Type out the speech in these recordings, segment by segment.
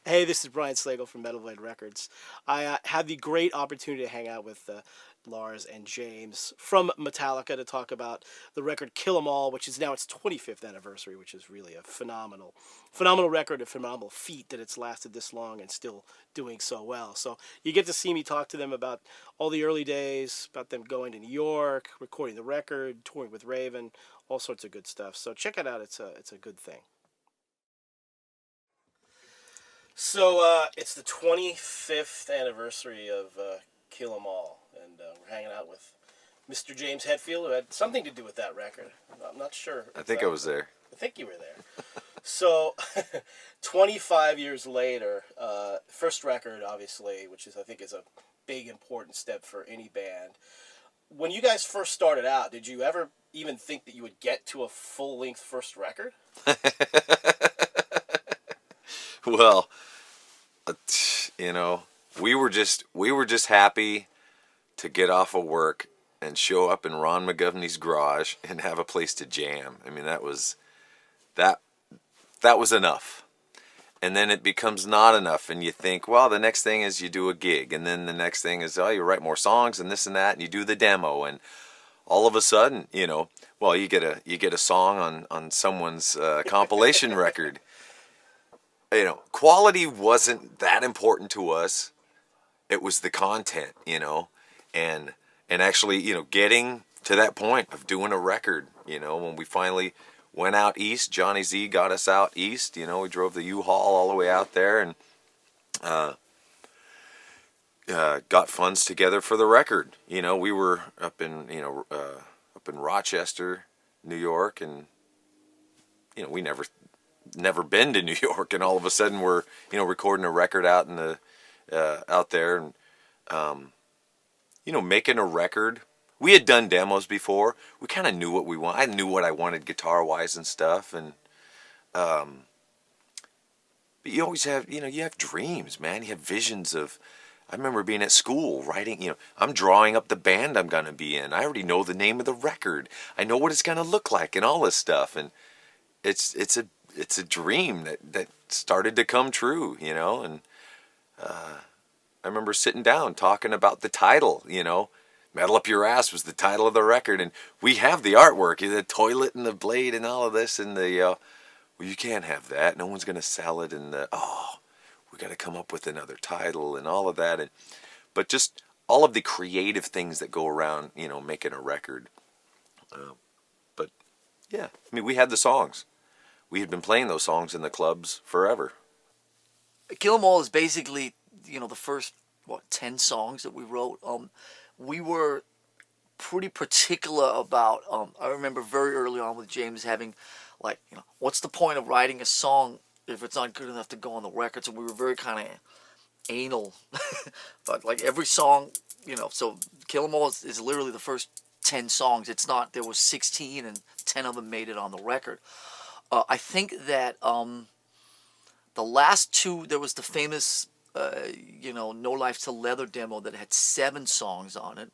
Hey, this is Brian Slagel from Metal Blade Records. I had the great opportunity to hang out with Lars and James from Metallica to talk about the record Kill 'Em All, which is now its 25th anniversary, which is really a phenomenal record, a phenomenal feat that it's lasted this long and still doing so well. So you get to see me talk to them about all the early days, about them going to New York, recording the record, touring with Raven, all sorts of good stuff. So check it out. It's a good thing. So it's the 25th anniversary of Kill 'Em All, and we're hanging out with Mr. James Hetfield, who had something to do with that record. I'm not sure. I think I was there. I think you were there. So, 25 years later, first record, obviously, which is I think is a big important step for any band. When you guys first started out, did you ever even think that you would get to a full length first record? Well, you know, we were just happy to get off of work and show up in Ron McGovney's garage and have a place to jam. I mean, that that was enough. And then it becomes not enough, and you think, well, the next thing is you do a gig, and then the next thing is, oh, you write more songs and this and that, and you do the demo, and all of a sudden, well, you get a song on someone's compilation record. Quality wasn't that important to us. It was the content, and actually, getting to that point of doing a record, when we finally went out east. Johnny Z got us out east. We drove the U-Haul all the way out there and got funds together for the record. We were up in Rochester, New York, and we never been to New York, and all of a sudden we're recording a record out in the out there, and making a record. We had done demos before. We kind of knew what we want. I knew what I wanted guitar-wise and stuff. And but you always have, you have dreams, man. You have visions of. I remember being at school writing. I'm drawing up the band I'm gonna be in. I already know the name of the record. I know what it's gonna look like and all this stuff. And it's a dream that started to come true. And I remember sitting down talking about the title. Metal Up Your Ass was the title of the record, and we have the artwork, the toilet and the blade and all of this, and well, you can't have that. No one's going to sell it, and we got to come up with another title and all of that, but just all of the creative things that go around, making a record. But yeah, I mean, we had the songs. We had been playing those songs in the clubs forever. Kill 'Em All is basically, the first, 10 songs that we wrote. We were pretty particular about, I remember very early on with James having, what's the point of writing a song if it's not good enough to go on the record? So we were very kind of anal. But, every song, so Kill 'Em All is literally the first 10 songs. It's not, there was 16 and 10 of them made it on the record. I think that the last two, there was the famous No Life Till Leather demo that had 7 songs on it.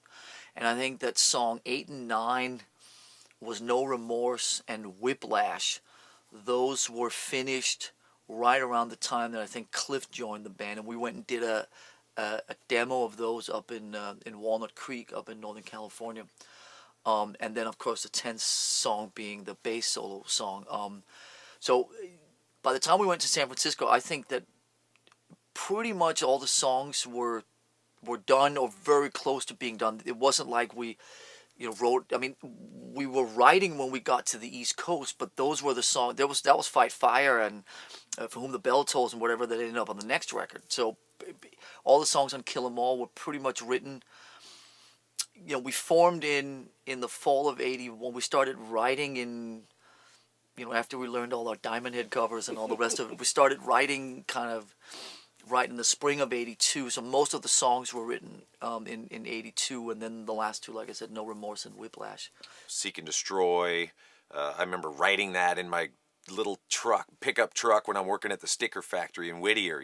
And I think that song 8 and 9 was No Remorse and Whiplash. Those were finished right around the time that I think Cliff joined the band. And we went and did a demo of those up in Walnut Creek up in Northern California. And then, of course, the 10th song being the bass solo song. So by the time we went to San Francisco, I think that pretty much all the songs were done or very close to being done. It wasn't like we wrote. I mean, we were writing when we got to the East Coast, but those were the songs. That was Fight Fire and For Whom the Bell Tolls and whatever that ended up on the next record. So all the songs on Kill 'Em All were pretty much written. We formed in the fall of '80 when we started writing in. After we learned all our Diamond Head covers and all the rest of it, we started writing right in the spring of '82. So most of the songs were written in '82, and then the last two, like I said, No Remorse and Whiplash. Seek and Destroy. I remember writing that in my little pickup truck when I'm working at the sticker factory in Whittier.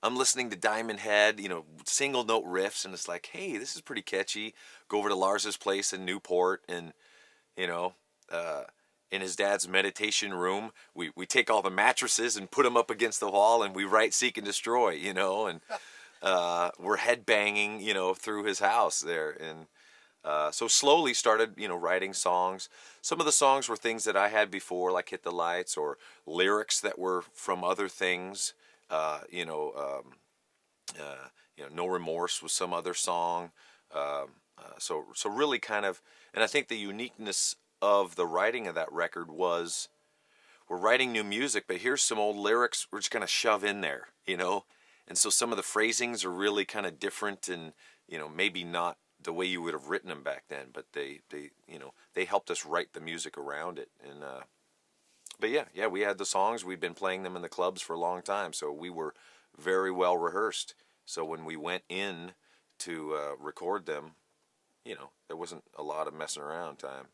I'm listening to Diamond Head, single note riffs, and it's like, hey, this is pretty catchy. Go over to Lars's place in Newport, and in his dad's meditation room. We take all the mattresses and put them up against the wall, and we write "Seek and Destroy," and we're headbanging, through his house there, and so slowly started, writing songs. Some of the songs were things that I had before, like "Hit the Lights," or lyrics that were from other things. "No Remorse" was some other song. So really kind of, and I think the uniqueness of the writing of that record was we're writing new music, but here's some old lyrics we're just going to shove in there. And so some of the phrasings are really kind of different and, maybe not the way you would have written them back then, but they helped us write the music around it. And, but yeah, we had the songs. We'd been playing them in the clubs for a long time, so we were very well rehearsed. So when we went in to record them, there wasn't a lot of messing around time.